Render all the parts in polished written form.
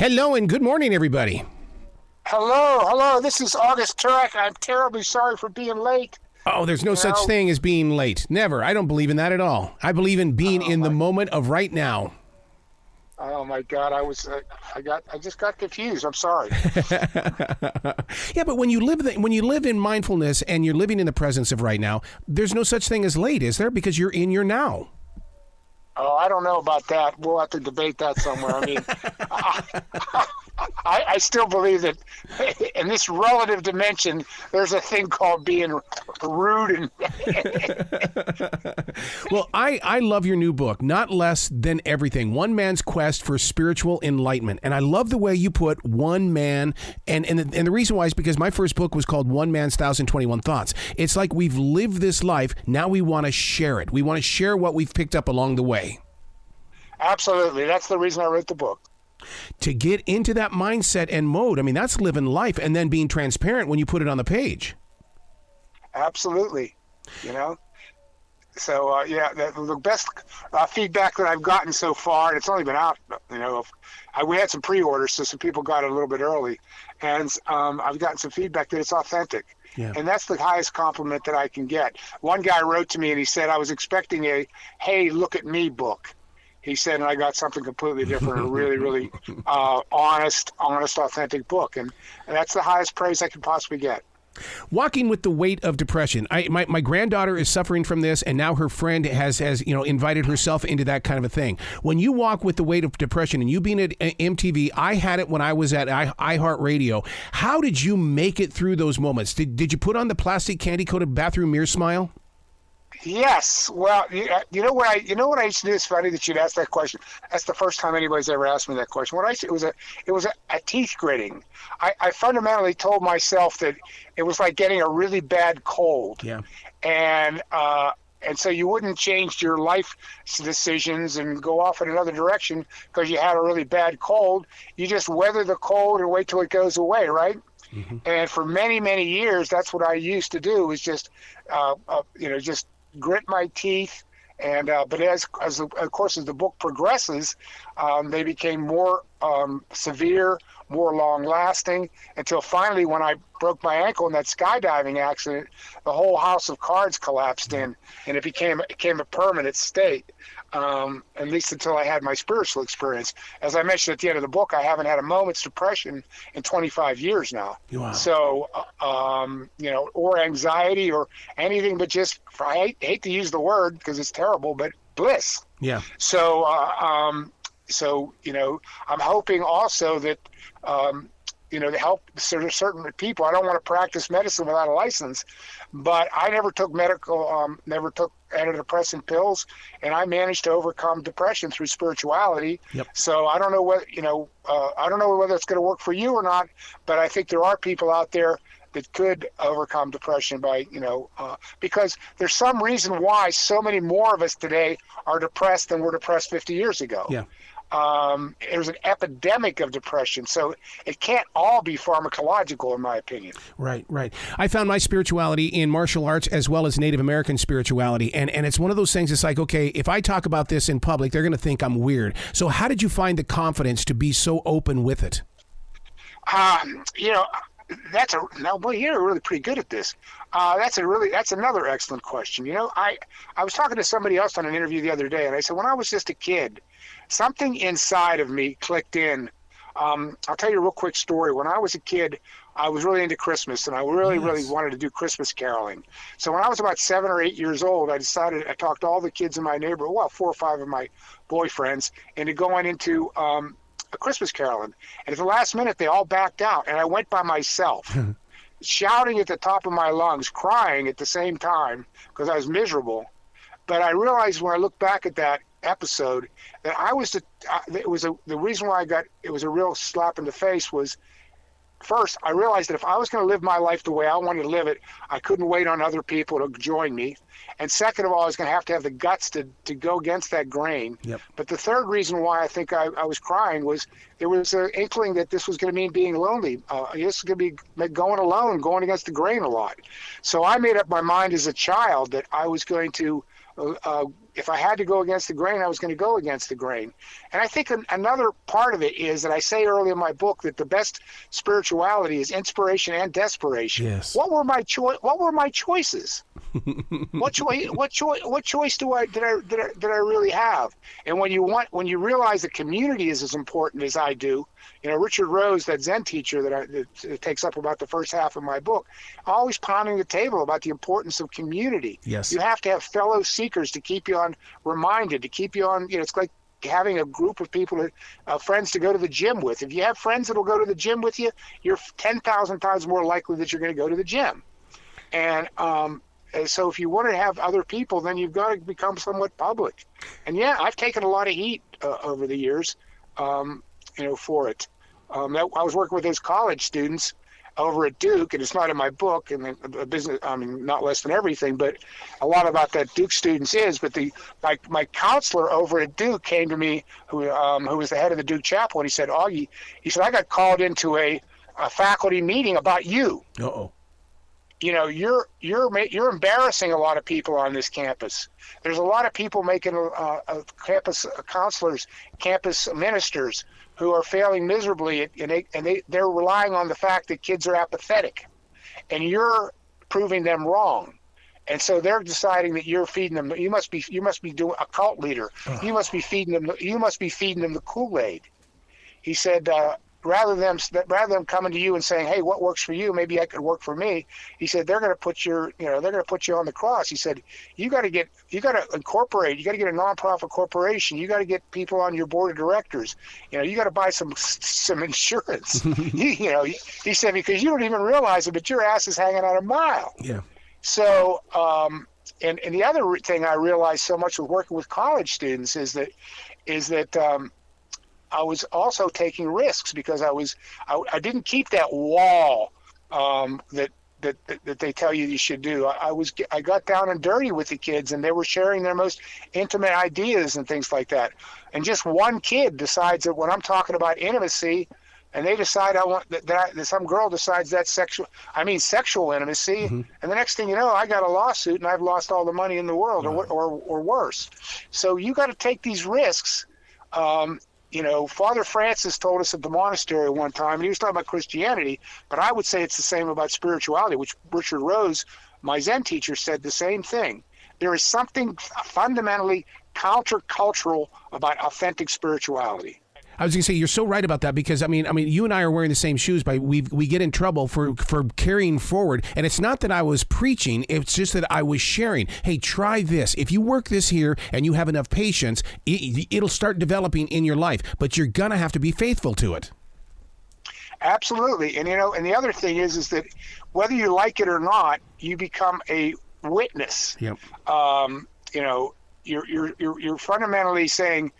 Hello and good morning, everybody. Hello. This is August Turak. I'm terribly sorry for being late. Oh, there's no such thing as being late. Never. I don't believe in that at all. I believe in being in the moment of right now. Oh my God, I just got confused. I'm sorry. Yeah, but when you live in mindfulness and you're living in the presence of right now, there's no such thing as late, is there? Because you're in your now. Oh, I don't know about that. We'll have to debate that somewhere. I mean, I still believe that in this relative dimension, there's a thing called being rude. And Well, I love your new book, Not Less Than Everything, One Man's Quest for Spiritual Enlightenment. And I love the way you put one man, and the reason why is because my first book was called One Man's 1,021 Thoughts. It's like we've lived this life, now we want to share it. We want to share what we've picked up along the way. Absolutely. That's the reason I wrote the book. To get into that mindset and mode, I mean, that's living life and then being transparent when you put it on the page. Absolutely. You know? So, the best feedback that I've gotten so far, and it's only been out, we had some pre-orders, so some people got it a little bit early, and I've gotten some feedback that it's authentic. Yeah. And that's the highest compliment that I can get. One guy wrote to me and he said, I was expecting a, hey, look at me book. He said, and I got something completely different, a really, really honest, authentic book. And that's the highest praise I could possibly get. Walking with the weight of depression. My granddaughter is suffering from this, and now her friend has invited herself into that kind of a thing. When you walk with the weight of depression, and you being at MTV, I had it when I was at iHeartRadio. How did you make it through those moments? Did you put on the plastic candy-coated bathroom mirror smile? Yes. Well, you know what I used to do. It's funny that you'd ask that question. That's the first time anybody's ever asked me that question. What I said, it was a teeth gritting. I fundamentally told myself that it was like getting a really bad cold. Yeah. And so you wouldn't change your life decisions and go off in another direction because you had a really bad cold. You just weather the cold and wait till it goes away, right? Mm-hmm. And for many, many years, that's what I used to do, is just grit my teeth. And but as the book progresses, they became more severe, more long lasting, until finally, when I broke my ankle in that skydiving accident, the whole house of cards collapsed in, and it became a permanent state. At least until I had my spiritual experience. As I mentioned at the end of the book, I haven't had a moment's depression in 25 years now. Wow. So, or anxiety or anything, but just, I hate to use the word because it's terrible, but bliss. Yeah. So, I'm hoping also that, to help certain people. I don't want to practice medicine without a license, but I never took antidepressant pills, and I managed to overcome depression through spirituality. Yep. So I don't know whether it's going to work for you or not, but I think there are people out there that could overcome depression by, because there's some reason why so many more of us today are depressed than were depressed 50 years ago. Yeah. There's an epidemic of depression, so it can't all be pharmacological, in my opinion. Right. I found my spirituality in martial arts as well as Native American spirituality, and it's one of those things. It's like, okay, if I talk about this in public, they're going to think I'm weird. So how did you find the confidence to be so open with it? You're really pretty good at this. That's another excellent question. I was talking to somebody else on an interview the other day, and I said, when I was just a kid, something inside of me clicked in. I'll tell you a real quick story. When I was a kid, I was really into Christmas, and I really wanted to do Christmas caroling. So when I was about 7 or 8 years old, I talked to all the kids in my neighborhood, 4 or 5 of my boyfriends, into going into a Christmas caroling. And at the last minute, they all backed out, and I went by myself, shouting at the top of my lungs, crying at the same time because I was miserable. But I realized when I look back at that episode that the reason why it was a real slap in the face was, first, I realized that if I was going to live my life the way I wanted to live it, I couldn't wait on other people to join me. And second of all, I was going to have the guts to go against that grain. Yep. But the third reason why I think I was crying was there was an inkling that this was going to mean being lonely. This was going to be going alone, going against the grain a lot. So I made up my mind as a child that I was going to if I had to go against the grain, I was going to go against the grain. And I think another part of it is that I say early in my book that the best spirituality is inspiration and desperation. Yes. What were my choices? What choice did I really have? And when you realize the community is as important as I do, Richard Rose, that Zen teacher that takes up about the first half of my book, always pounding the table about the importance of community. Yes. You have to have fellow seekers to keep you reminded, to keep you on. It's like having a group of people, friends to go to the gym with. If you have friends that will go to the gym with you, you're 10,000 times more likely that you're going to go to the gym. And so if you want to have other people, then you've got to become somewhat public. And yeah, I've taken a lot of heat over the years, for it. I was working with those college students over at Duke, and it's not in my book, and the business, not less than everything, but a lot about that Duke students is. But my counselor over at Duke came to me, who was the head of the Duke chapel, and he said, Augie, I got called into a faculty meeting about you. Uh-oh. You're embarrassing a lot of people on this campus. There's a lot of people making campus counselors, campus ministers who are failing miserably, and they're relying on the fact that kids are apathetic, and you're proving them wrong. And so they're deciding that you're feeding them. You must be doing a cult leader. You must be feeding them. You must be feeding them the Kool-Aid. He said, rather than coming to you and saying, "Hey, what works for you? Maybe I could work for me." He said, "They're going to put you on the cross." He said, "You got to incorporate. You got to get a nonprofit corporation. You got to get people on your board of directors. You got to buy some insurance." He said, because you don't even realize it, but your ass is hanging out a mile. Yeah. So, and the other thing I realized so much with working with college students is that I was also taking risks because I didn't keep that wall that they tell you should do. I got down and dirty with the kids, and they were sharing their most intimate ideas and things like that. And just one kid decides that when I'm talking about intimacy, and they decide that some girl decides that's sexual intimacy, mm-hmm. and the next thing you know, I got a lawsuit and I've lost all the money in the world, or worse. So you got to take these risks. Father Francis told us at the monastery one time, and he was talking about Christianity, but I would say it's the same about spirituality, which Richard Rose, my Zen teacher, said the same thing. There is something fundamentally countercultural about authentic spirituality. I was going to say, you're so right about that, because I mean, you and I are wearing the same shoes, but we get in trouble for carrying forward. And it's not that I was preaching; it's just that I was sharing. Hey, try this. If you work this here and you have enough patience, it'll start developing in your life. But you're gonna have to be faithful to it. Absolutely, and and the other thing is that whether you like it or not, you become a witness. Yep. You're fundamentally saying.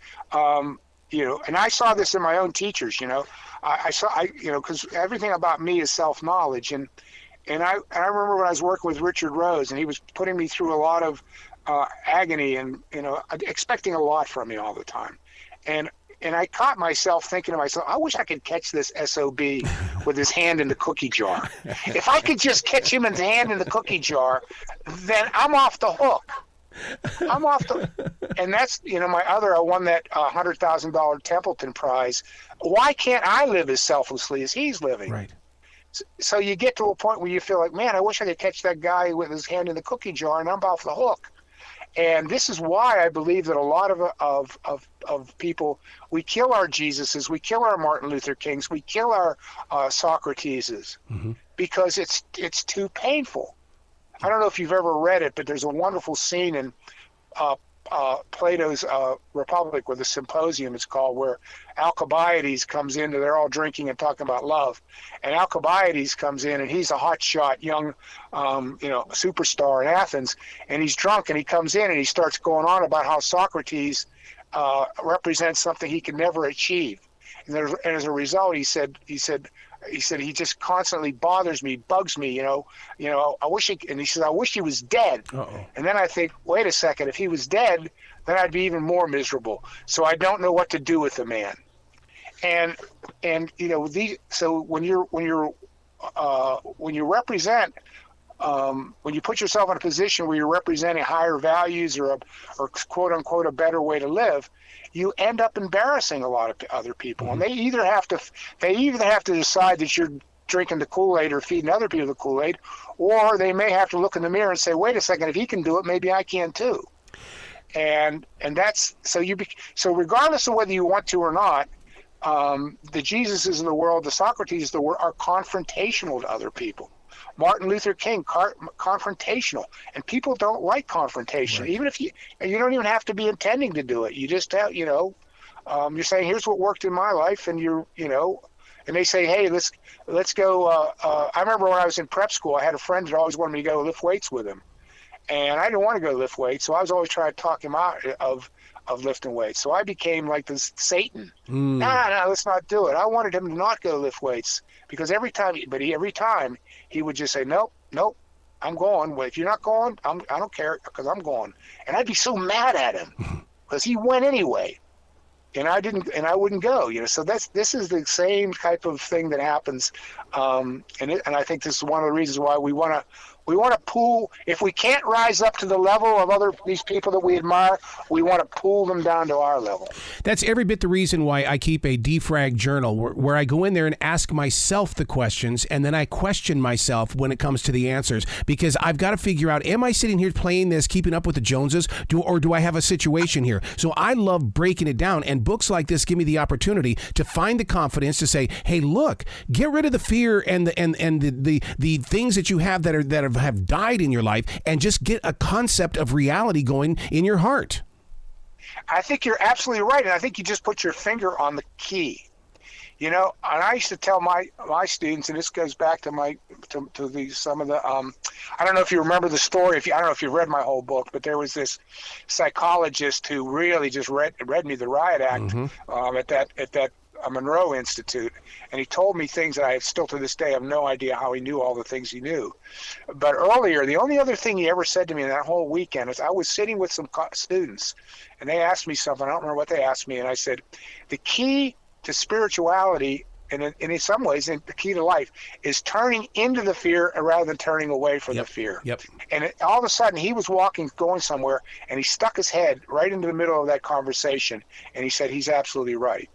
And I saw this in my own teachers, because everything about me is self-knowledge. And I remember when I was working with Richard Rose, and he was putting me through a lot of agony and, expecting a lot from me all the time. And I caught myself thinking to myself, I wish I could catch this SOB with his hand in the cookie jar. If I could just catch him in his hand in the cookie jar, then I'm off the hook. And that's, my other, I won that $100,000 Templeton Prize. Why can't I live as selflessly as he's living? Right. So you get to a point where you feel like, man, I wish I could catch that guy with his hand in the cookie jar, and I'm off the hook. And this is why I believe that a lot of people, we kill our Jesuses, we kill our Martin Luther Kings, we kill our Socrateses, mm-hmm. because it's too painful. I don't know if you've ever read it, but there's a wonderful scene in Plato's Republic with a symposium, it's called, where Alcibiades comes in, and they're all drinking and talking about love. And Alcibiades comes in, and he's a hotshot young, superstar in Athens, and he's drunk, and he comes in and he starts going on about how Socrates represents something he can never achieve. And as a result, he said he just constantly bothers me, bugs me, I wish and he says, I wish he was dead. Uh-oh. And then I think, wait a second, if he was dead, then I'd be even more miserable. So I don't know what to do with the man. And so when you represent when you put yourself in a position where you're representing higher values or quote unquote a better way to live, you end up embarrassing a lot of other people. And they either have to decide that you're drinking the Kool-Aid or feeding other people the Kool-Aid, or they may have to look in the mirror and say, wait a second, if he can do it, maybe I can too. And that's so regardless of whether you want to or not, the Jesuses of the world, the Socrates of the world, are confrontational to other people. Martin Luther King, confrontational, and people don't like confrontation. Right. Even if you don't even have to be intending to do it. You just have, you're saying, here's what worked in my life, and and they say, hey, let's go. I remember when I was in prep school, I had a friend that always wanted me to go lift weights with him, and I didn't want to go lift weights, so I was always trying to talk him out of lifting weights. So I became like this Satan. Nah, let's not do it. I wanted him to not go lift weights because every time he would just say, nope, I'm going. Well, if you're not going, I don't care because I'm going. And I'd be so mad at him because he went anyway, and I didn't, and I wouldn't go. So this is the same type of thing that happens, and I think this is one of the reasons why we want to pull. If we can't rise up to the level of these people that we admire, we want to pull them down to our level. That's every bit the reason why I keep a defrag journal where I go in there and ask myself the questions, and then I question myself when it comes to the answers, because I've got to figure out, am I sitting here playing this, keeping up with the Joneses, or do I have a situation here? So I love breaking it down, and books like this give me the opportunity to find the confidence to say, hey, look, get rid of the fear and the things that you have that have died in your life, and just get a concept of reality going in your heart. I think you're absolutely right, and I think you just put your finger on the key. And I used to tell my students, and this goes back to some of the I don't know if you remember the story. I don't know if you read my whole book, but there was this psychologist who really just read me the Riot Act at that Monroe Institute, and he told me things that I still to this day have no idea how he knew all the things he knew. But earlier, the only other thing he ever said to me in that whole weekend is I was sitting with some students, and they asked me something. I don't remember what they asked me, and I said, the key to spirituality, and in some ways, the key to life, is turning into the fear rather than turning away from the fear. Yep. And all of a sudden, he was going somewhere, and he stuck his head right into the middle of that conversation, and he said, he's absolutely right.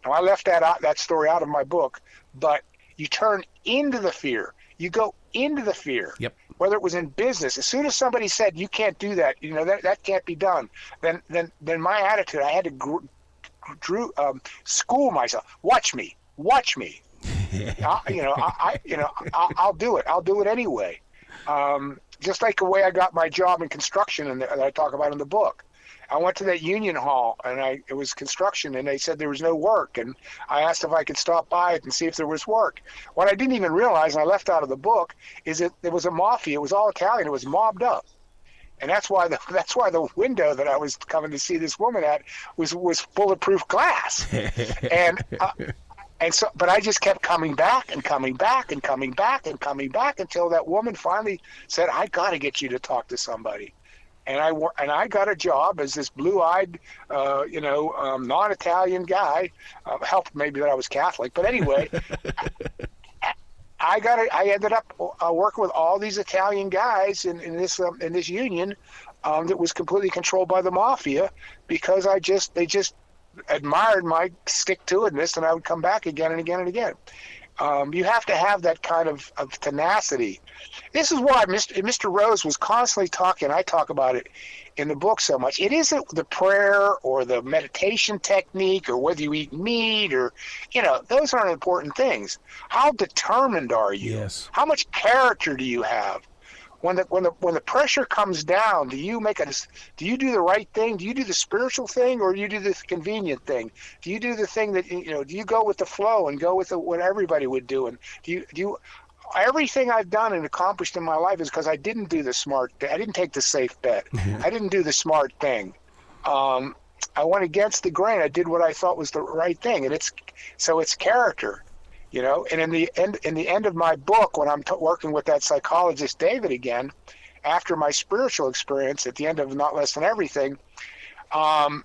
Now, I left that story out of my book, but you turn into the fear. You go into the fear. Yep. Whether it was in business, as soon as somebody said you can't do that, that can't be done, then my attitude, I had to school myself. Watch me. I'll do it. I'll do it anyway. Just like the way I got my job in construction, that I talk about in the book. I went to that union hall, and it was construction, and they said there was no work, and I asked if I could stop by it and see if there was work. What I didn't even realize, and I left out of the book, is that there was a mafia. It was all Italian. It was mobbed up, and that's why the window that I was coming to see this woman at was bulletproof glass, and so, but I just kept coming back and coming back and coming back and coming back until that woman finally said, "I got to get you to talk to somebody." And I got a job as this blue-eyed, non-Italian guy. Helped maybe that I was Catholic, but anyway, I ended up working with all these Italian guys in this union that was completely controlled by the mafia, because they just admired my stick-to-itness, and I would come back again and again and again. You have to have that kind of tenacity. This is why Mr. Rose was constantly talking. I talk about it in the book so much. It isn't the prayer or the meditation technique or whether you eat meat or, those aren't important things. How determined are you? Yes. How much character do you have? When the pressure comes down, do you do the right thing? Do you do the spiritual thing, or do you do the convenient thing? Do you do the thing that do you go with the flow and go with what everybody would do? And do you everything I've done and accomplished in my life is because I didn't do the smart thing. I didn't take the safe bet. I didn't do the smart thing. I went against the grain. I did what I thought was the right thing, and it's character. And in the end of my book, when I'm working with that psychologist David again, after my spiritual experience at the end of Not Less Than Everything, I'm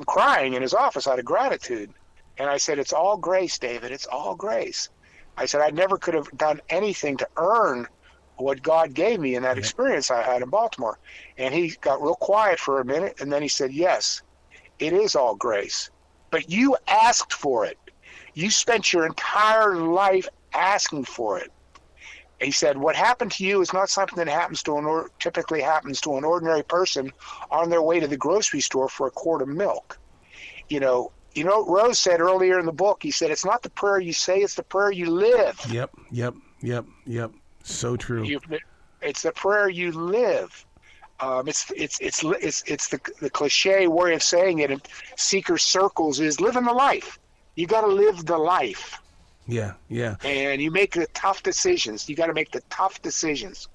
crying in his office out of gratitude, and I said, "It's all grace, David. It's all grace." I said, I never could have done anything to earn what God gave me in that experience I had in Baltimore. And he got real quiet for a minute, and then he said, yes, it is all grace. But you asked for it. You spent your entire life asking for it. He said, what happened to you is not something that happens to typically happens to an ordinary person on their way to the grocery store for a quart of milk. You know what Rose said earlier in the book? He said, it's not the prayer you say, it's the prayer you live. Yep. So true. It's the prayer you live. It's the cliche way of saying it in seeker circles is living the life. You got to live the life. Yeah. And you make the tough decisions. You got to make the tough decisions.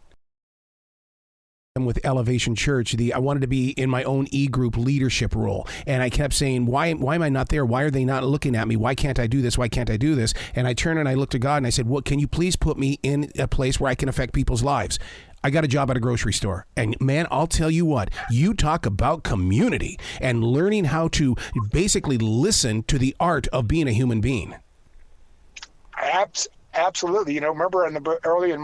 With Elevation Church, I wanted to be in my own E-group leadership role, and I kept saying, why am I not there? Why are they not looking at me? Why can't I do this? Why can't I do this? And I turned and I looked to God and I said, what, can you please put me in a place where I can affect people's lives? I got a job at a grocery store, and man, I'll tell you what, you talk about community and learning how to basically listen to the art of being a human being. Absolutely. Remember early in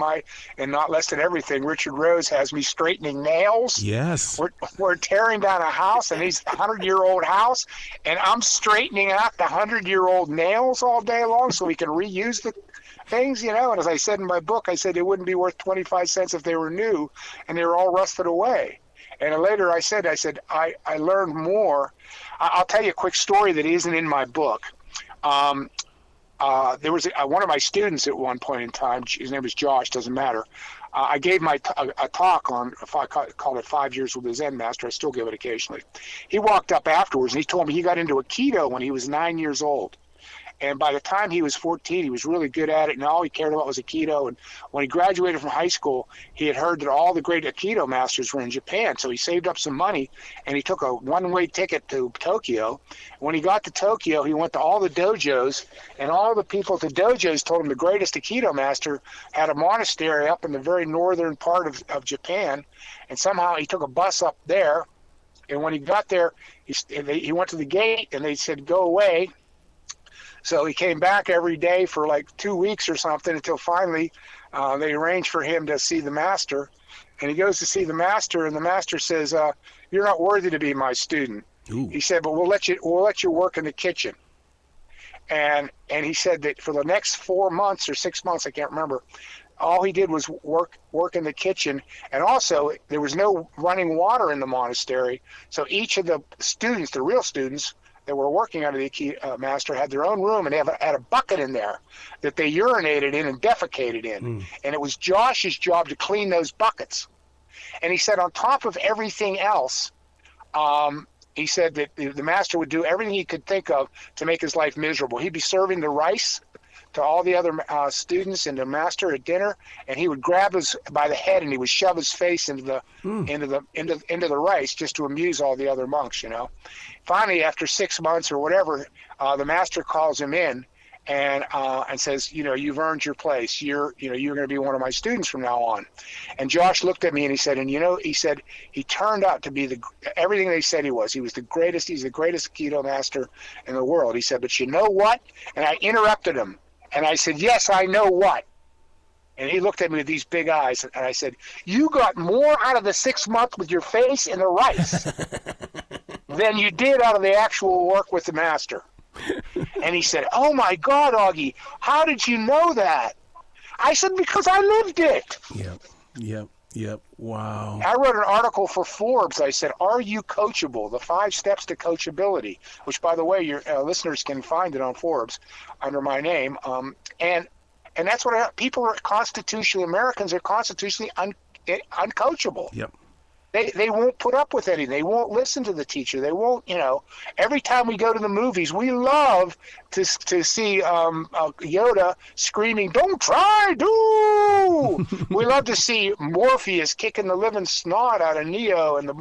Not Less Than Everything, Richard Rose has me straightening nails. Yes. We're tearing down a house, and he's a 100-year-old house, and I'm straightening out the 100-year-old nails all day long so we can reuse the things, And as I said in my book, I said it wouldn't be worth 25 cents if they were new, and they were all rusted away. And later I said I learned more. I'll tell you a quick story that isn't in my book. There was one of my students at one point in time. His name was Josh. Doesn't matter. I gave a talk on, I called it 5 Years with the Zen Master. I still give it occasionally. He walked up afterwards and he told me he got into Aikido when he was 9 years old. And by the time he was 14, he was really good at it, and all he cared about was Aikido. And when he graduated from high school, he had heard that all the great Aikido masters were in Japan. So he saved up some money, and he took a one-way ticket to Tokyo. When he got to Tokyo, he went to all the dojos, and all the people at the dojos told him the greatest Aikido master had a monastery up in the very northern part of Japan. And somehow he took a bus up there, and when he got there, he went to the gate, and they said, go away. So he came back every day for like 2 weeks or something until finally they arranged for him to see the master. And he goes to see the master, and the master says, you're not worthy to be my student. Ooh. He said, but we'll let you work in the kitchen. And he said that for the next 4 months or 6 months, I can't remember, all he did was work in the kitchen. And also there was no running water in the monastery. So each of the students, the real students, that were working under the master had their own room, and they had a bucket in there that they urinated in and defecated in. And it was Josh's job to clean those buckets. And he said on top of everything else, he said that the master would do everything he could think of to make his life miserable. He'd be serving the rice to all the other students and the master at dinner, and he would grab us by the head and he would shove his face into the rice just to amuse all the other monks. Finally, after 6 months or whatever, the master calls him in and says, you've earned your place. You're going to be one of my students from now on. And Josh looked at me and he said, he turned out to be everything they said he was. He was the greatest. He's the greatest Aikido master in the world. He said, but you know what? And I interrupted him. And I said, yes, I know what. And he looked at me with these big eyes, and I said, you got more out of the 6 months with your face in the rice than you did out of the actual work with the master. And he said, oh, my God, Augie, how did you know that? I said, because I lived it. Yep. Wow. I wrote an article for Forbes. I said, are you coachable? The 5 steps to coachability, which, by the way, your listeners can find it on Forbes under my name. And that's what people are Americans are constitutionally uncoachable. Yep. They won't put up with anything. They won't listen to the teacher. They won't, every time we go to the movies, we love to see Yoda screaming, don't try, do! We love to see Morpheus kicking the living snot out of Neo and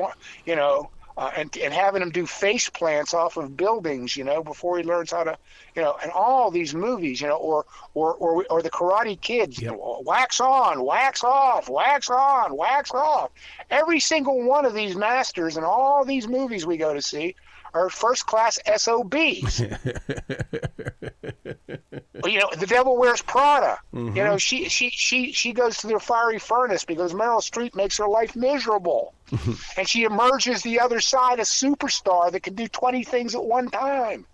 and having him do face plants off of buildings, before he learns how to, and all these movies, or the Karate Kids, yep. Wax on, wax off, wax on, wax off. Every single one of these masters and all these movies we go to see are first-class SOBs. The devil wears Prada. She goes to the fiery furnace because Meryl Streep makes her life miserable. And she emerges the other side a superstar that can do 20 things at one time.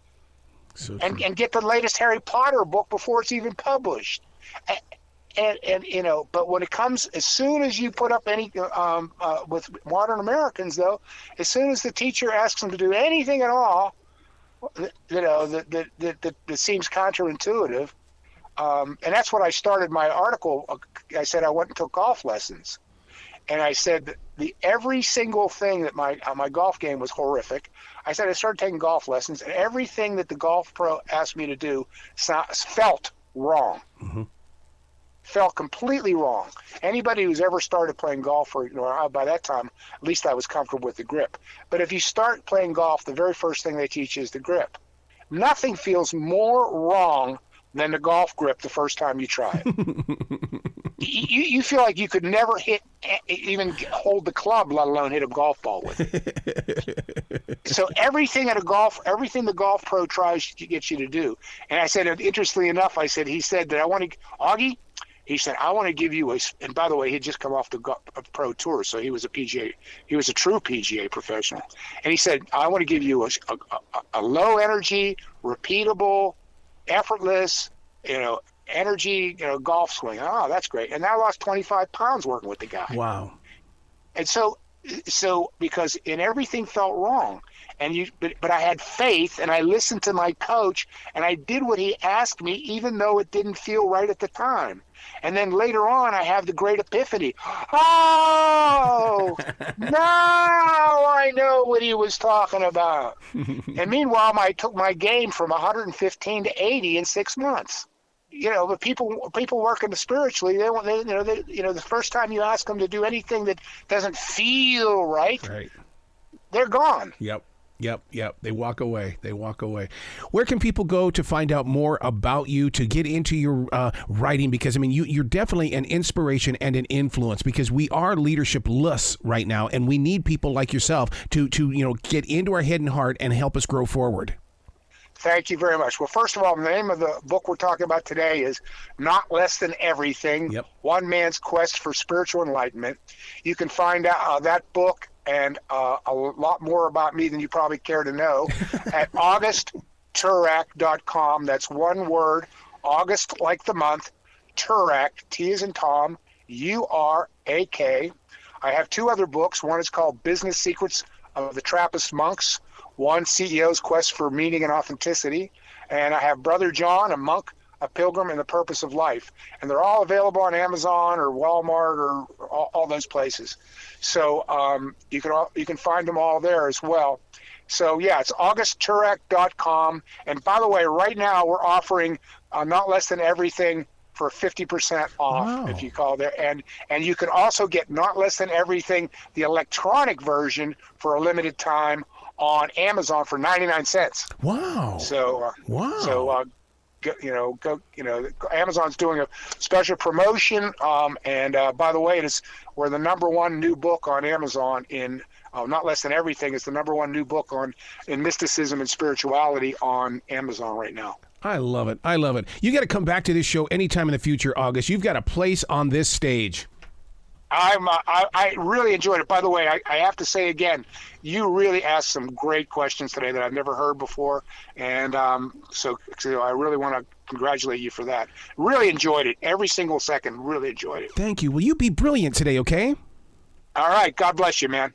And get the latest Harry Potter book before it's even published. But when it comes, as soon as you put up any, with modern Americans though, as soon as the teacher asks them to do anything at all, that seems counterintuitive. And that's what I started my article. I said I went and took golf lessons. And I said that every single thing that my golf game was horrific. I said I started taking golf lessons, and everything that the golf pro asked me to do felt wrong. Felt completely wrong. Anybody who's ever started playing golf, by that time, at least I was comfortable with the grip. But if you start playing golf, the very first thing they teach you is the grip. Nothing feels more wrong than the golf grip the first time you try it. You feel like you could never even hold the club, let alone hit a golf ball with it. So everything the golf pro tries to get you to do. And I said, interestingly enough, he said that Augie, he said, I want to give you and by the way, he'd just come off the pro tour, so he was a PGA. He was a true PGA professional. And he said, I want to give you a low energy, repeatable, effortless, energy, golf swing. Oh, that's great. And I lost 25 pounds working with the guy. Wow. And so because everything felt wrong, but I had faith, and I listened to my coach, and I did what he asked me, even though it didn't feel right at the time. And then later on, I have the great epiphany. Oh, now I know what he was talking about. And meanwhile, I took my game from 115 to 80 in 6 months. But people working spiritually, the first time you ask them to do anything that doesn't feel right, they're gone. Yep. They walk away. Where can people go to find out more about you, to get into your writing? Because, you're definitely an inspiration and an influence, because we are leadership-less right now, and we need people like yourself to get into our head and heart and help us grow forward. Thank you very much. Well, first of all, the name of the book we're talking about today is Not Less Than Everything, One Man's Quest for Spiritual Enlightenment. You can find out that book and a lot more about me than you probably care to know at augustturak.com. That's one word, August like the month, Turak, T as in Tom, U-R-A-K. I have 2 other books. One is called Business Secrets of the Trappist Monks, one CEO's Quest for Meaning and Authenticity, and I have Brother John, a monk, a pilgrim, and the purpose of life. And they're all available on Amazon or Walmart or all those places. So you can find them all there as well. So yeah, it's augustturak.com. And by the way, right now we're offering Not Less Than Everything for 50% off if you call there. And you can also get Not Less Than Everything, the electronic version, for a limited time on Amazon for 99 cents. Wow. So Amazon's doing a special promotion, and by the way, we're the #1 new book on Amazon in Not Less Than Everything is the #1 new book in mysticism and spirituality on Amazon right now. I love it. You got to come back to this show anytime in the future, August. You've got a place on this stage. I really enjoyed it. By the way, I have to say again, you really asked some great questions today that I've never heard before, and so I really want to congratulate you for that. Really enjoyed it. Every single second, really enjoyed it. Thank you. Will you be brilliant today, okay? All right. God bless you, man.